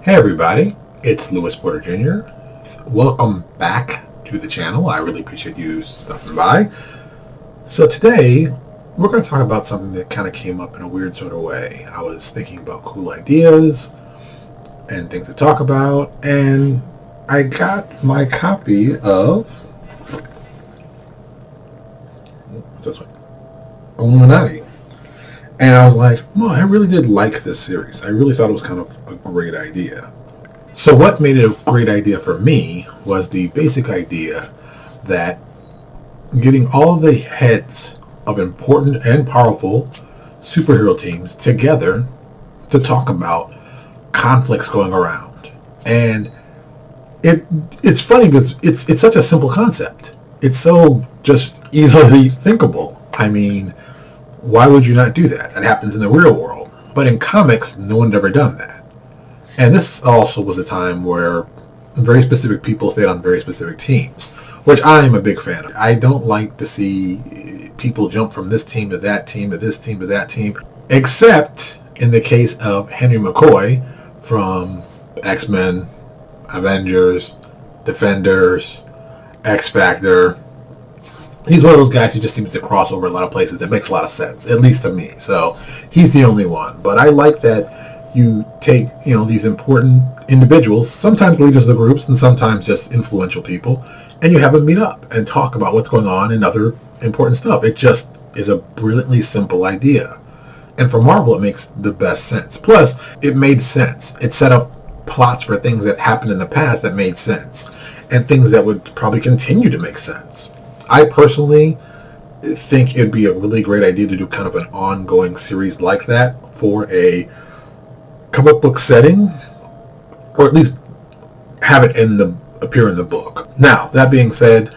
Hey everybody, it's Lewis Porter Jr. Welcome back to the channel. I really appreciate you stopping by. So today, we're going to talk about something that kind of came up in a weird sort of way. I was thinking about cool ideas and things to talk about, and I got my copy of Illuminati. And I was like, well, I really did like this series. I really thought it was kind of a great idea. So what made it a great idea for me was the basic idea that getting all the heads of important and powerful superhero teams together to talk about conflicts going around. And it's funny because it's such a simple concept. It's so just easily thinkable. I mean, why would you not do that? That happens in the real world. But in comics, no one had ever done that. And this also was a time where very specific people stayed on very specific teams, which I'm a big fan of. I don't like to see people jump from this team to that team to this team to that team, except in the case of Henry McCoy from X-Men, Avengers, Defenders, X-Factor. He's one of those guys who just seems to cross over a lot of places. It makes a lot of sense, at least to me. So he's the only one. But I like that you take, these important individuals, sometimes leaders of the groups and sometimes just influential people, and you have them meet up and talk about what's going on and other important stuff. It just is a brilliantly simple idea. And for Marvel, it makes the best sense. Plus, it made sense. It set up plots for things that happened in the past that made sense and things that would probably continue to make sense. I personally think it'd be a really great idea to do kind of an ongoing series like that for a comic book setting, or at least have it appear in the book. Now, that being said,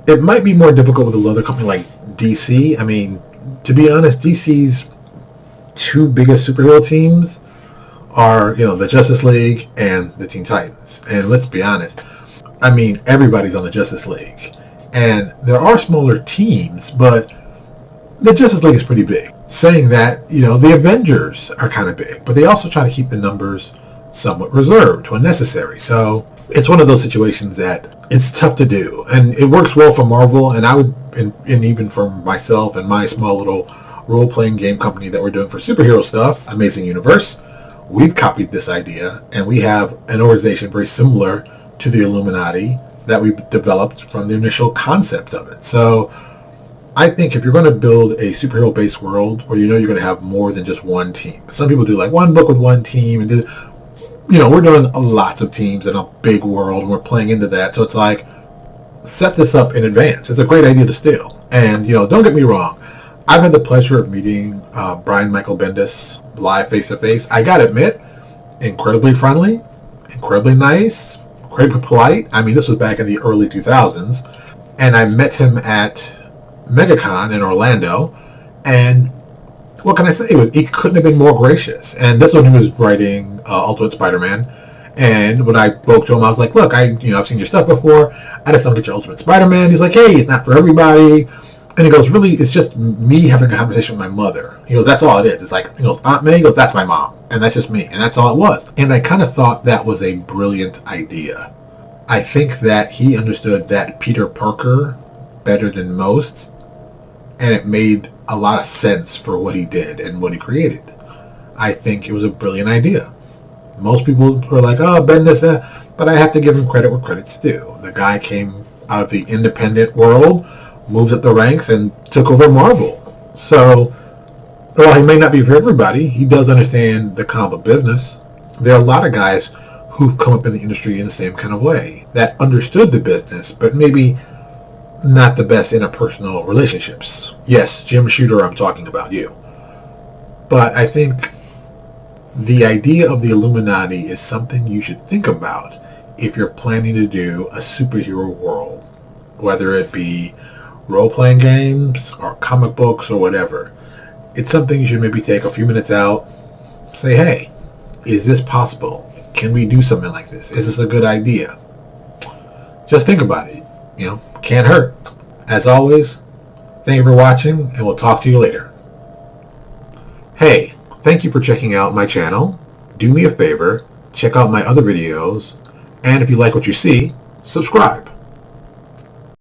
it might be more difficult with another company like DC. I mean, to be honest, DC's two biggest superhero teams are, the Justice League and the Teen Titans. And let's be honest, I mean, everybody's on the Justice League. And there are smaller teams, but the Justice League is pretty big. Saying that, the Avengers are kind of big, but they also try to keep the numbers somewhat reserved when necessary. So it's one of those situations that it's tough to do. And it works well for Marvel, and I would, and even for myself and my small little role-playing game company that we're doing for superhero stuff, Amazing Universe, we've copied this idea, and we have an organization very similar to the Illuminati that we developed from the initial concept of it. So I think if you're going to build a superhero-based world where you're going to have more than just one team. Some people do like one book with one team, and we're doing lots of teams in a big world, and we're playing into that. So it's like, set this up in advance. It's a great idea to steal. And, don't get me wrong. I've had the pleasure of meeting Brian Michael Bendis live face-to-face. I got to admit, incredibly friendly, incredibly nice, incredibly polite. I mean, this was back in the early 2000s. And I met him at MegaCon in Orlando. And what can I say? He couldn't have been more gracious. And this one, he was writing Ultimate Spider-Man. And when I spoke to him, I was like, look, I've seen your stuff before. I just don't get your Ultimate Spider-Man. He's like, hey, it's not for everybody. And he goes, really, it's just me having a conversation with my mother. He goes, that's all it is. It's like, Aunt May. He goes, that's my mom. And that's just me. And that's all it was. And I kind of thought that was a brilliant idea. I think that he understood that Peter Parker better than most. And it made a lot of sense for what he did and what he created. I think it was a brilliant idea. Most people were like, oh, Bendis, but I have to give him credit where credit's due. The guy came out of the independent world, moved up the ranks, and took over Marvel. So, while he may not be for everybody, he does understand the comic book business. There are a lot of guys who've come up in the industry in the same kind of way, that understood the business, but maybe not the best interpersonal relationships. Yes, Jim Shooter, I'm talking about you. But I think the idea of the Illuminati is something you should think about if you're planning to do a superhero world, whether it be role-playing games or comic books or whatever. It's something you should maybe take a few minutes out, say, hey, is this possible? Can we do something like this? Is this a good idea? Just think about it. Can't hurt. As always, thank you for watching, and we'll talk to you later. Hey, thank you for checking out my channel. Do me a favor, check out my other videos, and if you like what you see, subscribe.